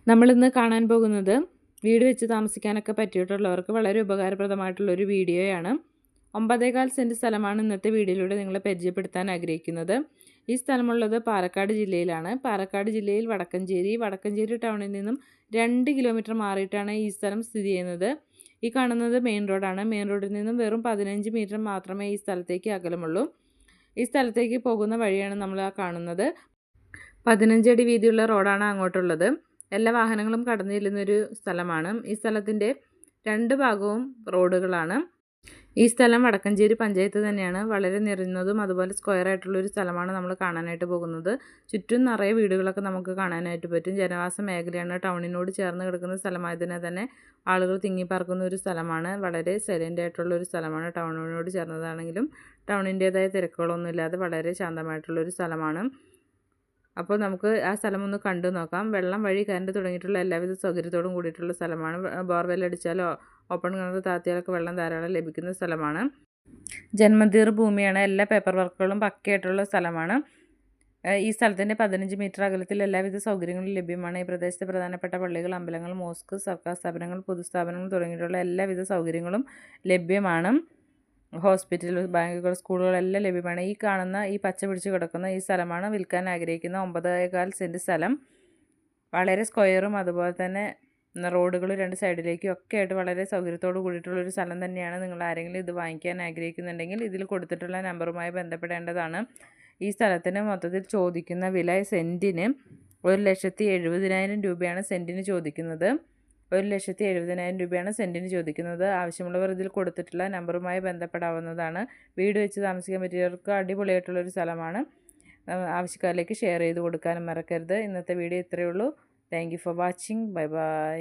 നമ്മളിന്ന് കാണാൻ പോകുന്നത് വീട് വെച്ച് താമസിക്കാനൊക്കെ പറ്റിയിട്ടുള്ളവർക്ക് വളരെ ഉപകാരപ്രദമായിട്ടുള്ളൊരു വീഡിയോയാണ്. 9.25 സെൻറ്റ് സ്ഥലമാണ് ഇന്നത്തെ വീഡിയോയിലൂടെ നിങ്ങളെ പരിചയപ്പെടുത്താൻ ആഗ്രഹിക്കുന്നത്. ഈ സ്ഥലമുള്ളത് പാലക്കാട് ജില്ലയിലാണ്. പാലക്കാട് ജില്ലയിൽ വടക്കഞ്ചേരി ടൗണിൽ നിന്നും 2 കിലോമീറ്റർ മാറിയിട്ടാണ് ഈ സ്ഥലം സ്ഥിതി ചെയ്യുന്നത്. ഈ കാണുന്നത് മെയിൻ റോഡാണ്. മെയിൻ റോഡിൽ നിന്നും വെറും 15 മീറ്റർ മാത്രമേ ഈ സ്ഥലത്തേക്ക് അകലമുള്ളൂ. ഈ സ്ഥലത്തേക്ക് പോകുന്ന വഴിയാണ് നമ്മൾ കാണുന്നത്. 15 അടി വീതിയുള്ള റോഡാണ് അങ്ങോട്ടുള്ളത്. എല്ലാ വാഹനങ്ങളും കടന്നു ചെല്ലുന്നൊരു സ്ഥലമാണ്. ഈ സ്ഥലത്തിൻ്റെ 2 ഭാഗവും റോഡുകളാണ്. ഈ സ്ഥലം വടക്കഞ്ചേരി പഞ്ചായത്ത് തന്നെയാണ്. വളരെ നിറഞ്ഞതും അതുപോലെ സ്ക്വയർ ആയിട്ടുള്ളൊരു സ്ഥലമാണ് നമ്മൾ കാണാനായിട്ട് പോകുന്നത്. ചുറ്റും നിറയെ വീടുകളൊക്കെ നമുക്ക് കാണാനായിട്ട് പറ്റും. ജനവാസ മേഖലയാണ്. ടൗണിനോട് ചേർന്ന് കിടക്കുന്ന സ്ഥലമായതിനാൽ തന്നെ ആളുകൾ തിങ്ങിപ്പാർക്കുന്ന ഒരു സ്ഥലമാണ്. വളരെ സൈലൻ്റ് ആയിട്ടുള്ളൊരു സ്ഥലമാണ്. ടൗണിനോട് ചേർന്നതാണെങ്കിലും ടൗണിൻ്റേതായ തിരക്കുകളൊന്നുമില്ലാതെ വളരെ ശാന്തമായിട്ടുള്ളൊരു സ്ഥലമാണ്. അപ്പോൾ നമുക്ക് ആ സ്ഥലം ഒന്ന് കണ്ടു നോക്കാം. വെള്ളം വഴി കറണ്ട് തുടങ്ങിയിട്ടുള്ള എല്ലാവിധ സൗകര്യത്തോടും കൂടിയിട്ടുള്ള സ്ഥലമാണ്. ബോർവെൽ അടിച്ചാലോ ഓപ്പൺ കിണർ താത്തിയാലൊക്കെ വെള്ളം ധാരാളം ലഭിക്കുന്ന സ്ഥലമാണ്. ജന്മതീർ ഭൂമിയാണ്. എല്ലാ പേപ്പർ വർക്കുകളും പക്കയായിട്ടുള്ള സ്ഥലമാണ്. ഈ സ്ഥലത്തിൻ്റെ 15 മീറ്റർ അകലത്തിൽ എല്ലാവിധ സൗകര്യങ്ങളും ലഭ്യമാണ്. ഈ പ്രദേശത്തെ പ്രധാനപ്പെട്ട പള്ളികൾ, അമ്പലങ്ങൾ, മോസ്ക്, സർക്കാർ സ്ഥാപനങ്ങൾ, പൊതുസ്ഥാപനങ്ങൾ തുടങ്ങിയിട്ടുള്ള എല്ലാവിധ സൗകര്യങ്ങളും ലഭ്യമാണ്. ഹോസ്പിറ്റൽ, ബാങ്കുകൾ, സ്കൂളുകളെല്ലാം ലഭ്യമാണ്. ഈ കാണുന്ന ഈ പച്ച പിടിച്ച് കിടക്കുന്ന ഈ സ്ഥലമാണ് വിൽക്കാൻ ആഗ്രഹിക്കുന്ന 9.25 സെൻറ്റ് സ്ഥലം. വളരെ സ്ക്വയറും അതുപോലെ തന്നെ റോഡുകൾ 2 സൈഡിലേക്കും ഒക്കെ ആയിട്ട് വളരെ സൗകര്യത്തോട് കൂടിയിട്ടുള്ളൊരു സ്ഥലം തന്നെയാണ്. നിങ്ങൾ ആരെങ്കിലും ഇത് വാങ്ങിക്കാൻ ആഗ്രഹിക്കുന്നുണ്ടെങ്കിൽ ഇതിൽ കൊടുത്തിട്ടുള്ള നമ്പറുമായി ബന്ധപ്പെടേണ്ടതാണ്. ഈ സ്ഥലത്തിന് മൊത്തത്തിൽ ചോദിക്കുന്ന വില സെൻറ്റിന് 1,70,000 രൂപയാണ് സെൻറ്റിന് ചോദിക്കുന്നത്. 1,70,000 രൂപയാണ് സെൻറ്റിന് ചോദിക്കുന്നത്. ആവശ്യമുള്ളവർ ഇതിൽ കൊടുത്തിട്ടുള്ള നമ്പറുമായി ബന്ധപ്പെടാവുന്നതാണ്. വീട് വെച്ച് താമസിക്കാൻ പറ്റിയവർക്ക് അടിപൊളിയായിട്ടുള്ളൊരു സ്ഥലമാണ്. ആവശ്യക്കാരിലേക്ക് ഷെയർ ചെയ്ത് കൊടുക്കാനും മറക്കരുത്. ഇന്നത്തെ വീഡിയോ ഇത്രയേ ഉള്ളൂ. Thank you for watching. Bye bye.